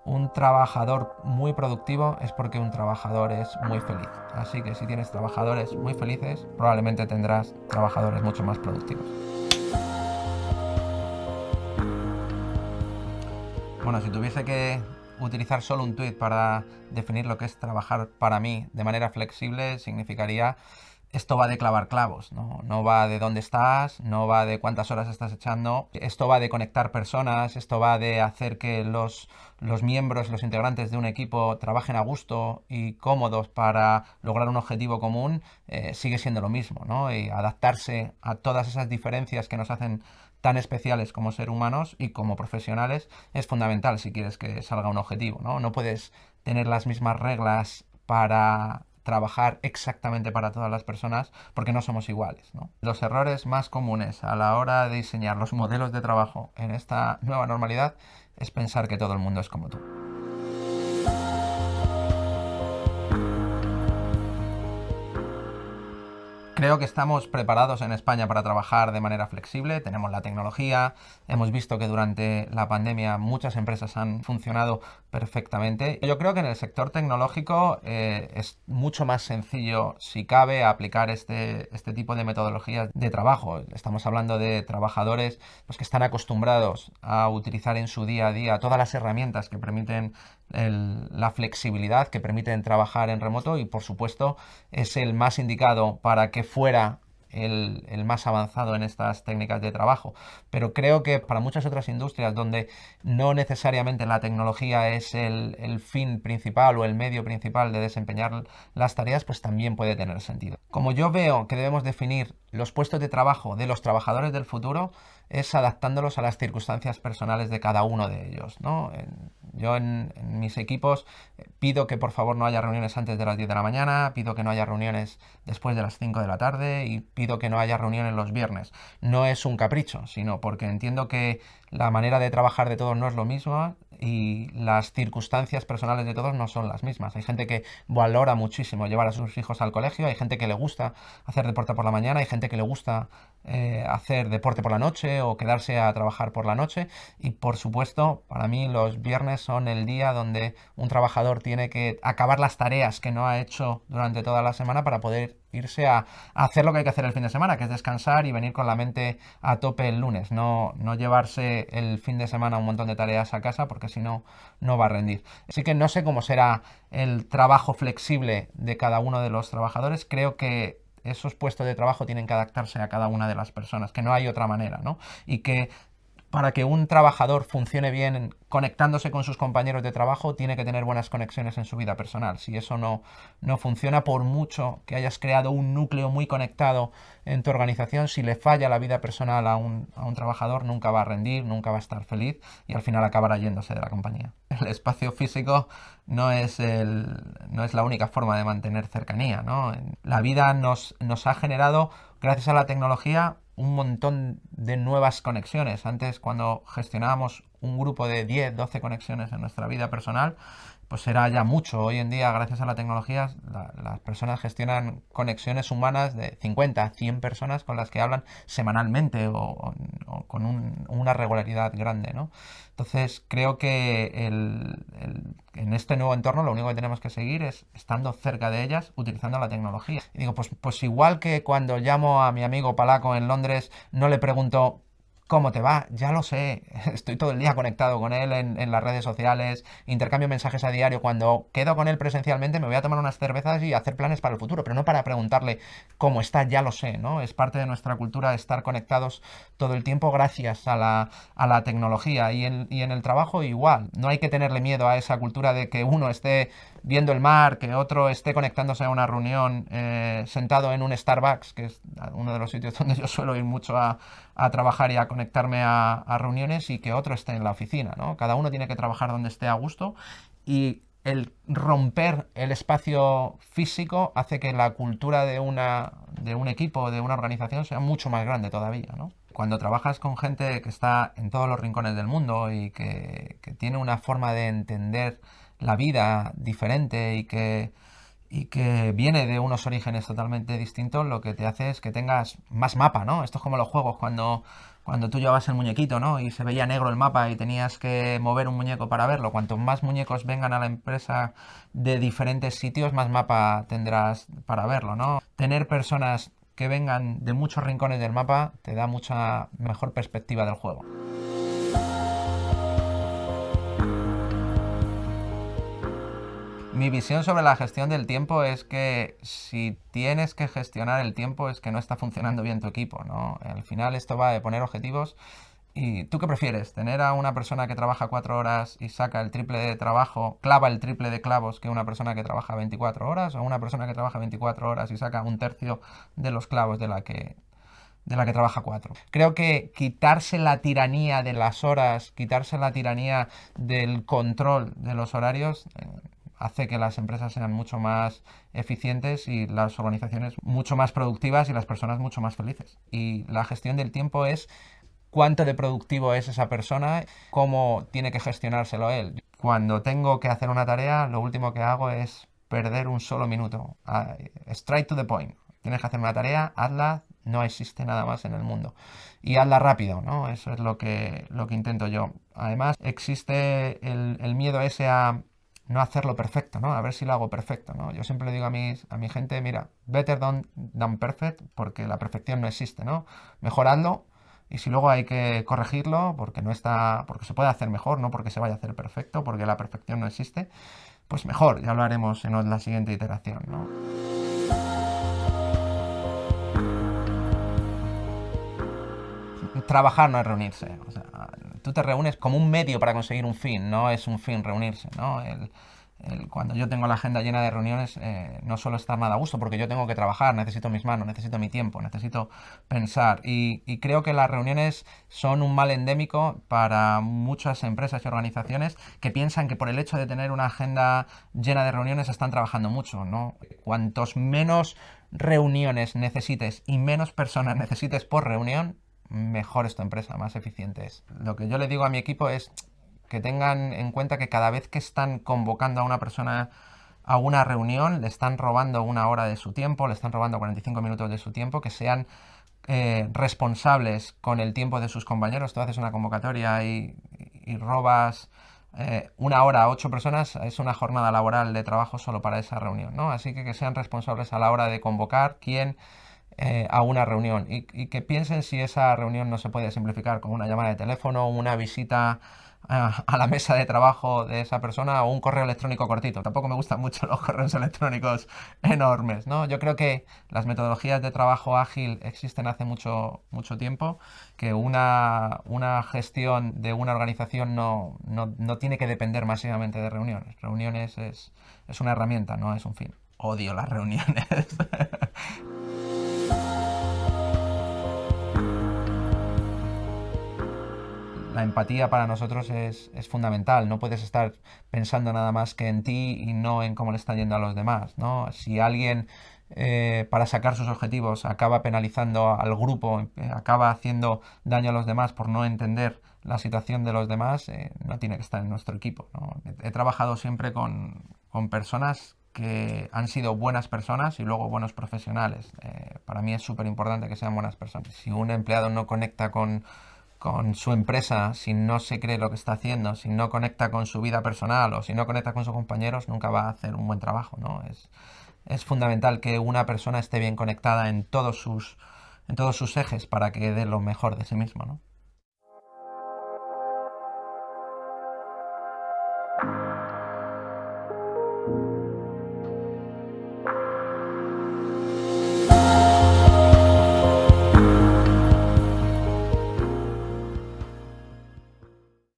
un trabajador muy productivo es porque un trabajador es muy feliz. Así que si tienes trabajadores muy felices, probablemente tendrás trabajadores mucho más productivos. Bueno, si tuviese que utilizar solo un tweet para definir lo que es trabajar para mí de manera flexible, significaría: esto va de clavar clavos, ¿no? No va de dónde estás, no va de cuántas horas estás echando, esto va de conectar personas, esto va de hacer que los miembros, los integrantes de un equipo trabajen a gusto y cómodos para lograr un objetivo común. Sigue siendo lo mismo, ¿no? Y adaptarse a todas esas diferencias que nos hacen tan especiales como ser humanos y como profesionales es fundamental si quieres que salga un objetivo, ¿no? No puedes tener las mismas reglas para trabajar exactamente para todas las personas porque no somos iguales, ¿no? Los errores más comunes a la hora de diseñar los modelos de trabajo en esta nueva normalidad es pensar que todo el mundo es como tú. Creo que estamos preparados en España para trabajar de manera flexible, tenemos la tecnología, hemos visto que durante la pandemia muchas empresas han funcionado perfectamente. Yo creo que en el sector tecnológico es mucho más sencillo, si cabe, aplicar este tipo de metodologías de trabajo. Estamos hablando de trabajadores pues, que están acostumbrados a utilizar en su día a día todas las herramientas que permiten la flexibilidad, que permiten trabajar en remoto, y por supuesto es el más indicado para que fuera el más avanzado en estas técnicas de trabajo. Pero creo que para muchas otras industrias donde no necesariamente la tecnología es el fin principal o el medio principal de desempeñar las tareas, pues también puede tener sentido. Como yo veo que debemos definir los puestos de trabajo de los trabajadores del futuro, es adaptándolos a las circunstancias personales de cada uno de ellos, ¿no? Yo en mis equipos pido que por favor no haya reuniones antes de las 10 de la mañana, pido que no haya reuniones después de las 5 de la tarde y pido que no haya reuniones los viernes. No es un capricho, sino porque entiendo que la manera de trabajar de todos no es lo mismo y las circunstancias personales de todos no son las mismas. Hay gente que valora muchísimo llevar a sus hijos al colegio, hay gente que le gusta hacer deporte por la mañana, hay gente que le gusta hacer deporte por la noche o quedarse a trabajar por la noche, y por supuesto para mí los viernes son el día donde un trabajador tiene que acabar las tareas que no ha hecho durante toda la semana para poder irse a hacer lo que hay que hacer el fin de semana, que es descansar y venir con la mente a tope el lunes, no llevarse el fin de semana un montón de tareas a casa porque si no, no va a rendir. Así que no sé cómo será el trabajo flexible de cada uno de los trabajadores. Creo que esos puestos de trabajo tienen que adaptarse a cada una de las personas, que no hay otra manera, ¿no? Y que para que un trabajador funcione bien conectándose con sus compañeros de trabajo, tiene que tener buenas conexiones en su vida personal. Si eso no funciona, por mucho que hayas creado un núcleo muy conectado en tu organización, si le falla la vida personal a un trabajador, nunca va a rendir, nunca va a estar feliz y al final acabará yéndose de la compañía. El espacio físico no es la única forma de mantener cercanía, ¿no? La vida nos ha generado, gracias a la tecnología, un montón de nuevas conexiones. Antes, cuando gestionábamos un grupo de 10, 12 conexiones en nuestra vida personal, pues era ya mucho. Hoy en día, gracias a la tecnología, las personas gestionan conexiones humanas de 50, 100 personas con las que hablan semanalmente o con una regularidad grande, ¿no? Entonces, creo que en este nuevo entorno lo único que tenemos que seguir es estando cerca de ellas, utilizando la tecnología. Y digo, pues igual que cuando llamo a mi amigo Palaco en Londres, no le pregunto ¿cómo te va? Ya lo sé, estoy todo el día conectado con él en las redes sociales, intercambio mensajes a diario. Cuando quedo con él presencialmente me voy a tomar unas cervezas y hacer planes para el futuro, pero no para preguntarle cómo está, ya lo sé, ¿no? Es parte de nuestra cultura estar conectados todo el tiempo gracias a la tecnología, y en el trabajo igual. No hay que tenerle miedo a esa cultura de que uno esté viendo el mar, que otro esté conectándose a una reunión sentado en un Starbucks, que es uno de los sitios donde yo suelo ir mucho a trabajar y a conectarme a reuniones, y que otro esté en la oficina, ¿no? Cada uno tiene que trabajar donde esté a gusto, y el romper el espacio físico hace que la cultura de un equipo, de una organización, sea mucho más grande todavía, ¿no? Cuando trabajas con gente que está en todos los rincones del mundo y que tiene una forma de entender la vida diferente y que viene de unos orígenes totalmente distintos, lo que te hace es que tengas más mapa, ¿no? Esto es como los juegos, cuando tú llevabas el muñequito, ¿no? Y se veía negro el mapa y tenías que mover un muñeco para verlo. Cuanto más muñecos vengan a la empresa de diferentes sitios, más mapa tendrás para verlo, ¿no? Tener personas que vengan de muchos rincones del mapa te da mucha mejor perspectiva del juego. Mi visión sobre la gestión del tiempo es que si tienes que gestionar el tiempo es que no está funcionando bien tu equipo, ¿no? Al final esto va de poner objetivos. ¿Y tú qué prefieres? ¿Tener a una persona que trabaja 4 horas y saca el triple de trabajo, clava el triple de clavos que una persona que trabaja 24 horas? ¿O una persona que trabaja 24 horas y saca un tercio de los clavos de la que trabaja 4? Creo que quitarse la tiranía de las horas, quitarse la tiranía del control de los horarios, hace que las empresas sean mucho más eficientes y las organizaciones mucho más productivas y las personas mucho más felices. Y la gestión del tiempo es cuánto de productivo es esa persona, cómo tiene que gestionárselo él. Cuando tengo que hacer una tarea, lo último que hago es perder un solo minuto. Straight to the point. Tienes que hacer una tarea, hazla, no existe nada más en el mundo. Y hazla rápido, ¿no? Eso es lo que intento yo. Además, existe el miedo ese a no hacerlo perfecto, ¿no? A ver si lo hago perfecto, ¿no? Yo siempre le digo a mi gente, mira, better than perfect, porque la perfección no existe, ¿no? Mejor hazlo, y si luego hay que corregirlo porque no está, porque se puede hacer mejor, no porque se vaya a hacer perfecto, porque la perfección no existe, pues mejor, ya lo haremos en la siguiente iteración, ¿no? Trabajar no es reunirse. O sea, tú te reúnes como un medio para conseguir un fin, no es un fin reunirse, ¿no? Cuando yo tengo la agenda llena de reuniones, no suelo estar nada a gusto porque yo tengo que trabajar, necesito mis manos, necesito mi tiempo, necesito pensar. Y creo que las reuniones son un mal endémico para muchas empresas y organizaciones que piensan que por el hecho de tener una agenda llena de reuniones están trabajando mucho, ¿no? Cuantos menos reuniones necesites y menos personas necesites por reunión, mejor es tu empresa, más eficiente es. Lo que yo le digo a mi equipo es que tengan en cuenta que cada vez que están convocando a una persona a una reunión, le están robando 1 hora de su tiempo, le están robando 45 minutos de su tiempo, que sean responsables con el tiempo de sus compañeros. Tú haces una convocatoria y robas 1 hora a 8 personas, es una jornada laboral de trabajo solo para esa reunión, ¿no? Así que sean responsables a la hora de convocar quién a una reunión y que piensen si esa reunión no se puede simplificar con una llamada de teléfono, una visita a la mesa de trabajo de esa persona o un correo electrónico cortito. Tampoco me gustan mucho los correos electrónicos enormes, ¿no? Yo creo que las metodologías de trabajo ágil existen hace mucho, mucho tiempo, que una gestión de una organización no tiene que depender masivamente de reuniones. Reuniones es una herramienta, no es un fin. Odio las reuniones. La empatía para nosotros es fundamental. No puedes estar pensando nada más que en ti y no en cómo le está yendo a los demás, ¿no? Si alguien para sacar sus objetivos acaba penalizando al grupo, acaba haciendo daño a los demás por no entender la situación de los demás, no tiene que estar en nuestro equipo, ¿no? He trabajado siempre con personas que han sido buenas personas y luego buenos profesionales. Para mí es súper importante que sean buenas personas. Si un empleado no conecta con su empresa, si no se cree lo que está haciendo, si no conecta con su vida personal o si no conecta con sus compañeros, nunca va a hacer un buen trabajo, ¿no? Es fundamental que una persona esté bien conectada en todos sus ejes para que dé lo mejor de sí mismo, ¿no?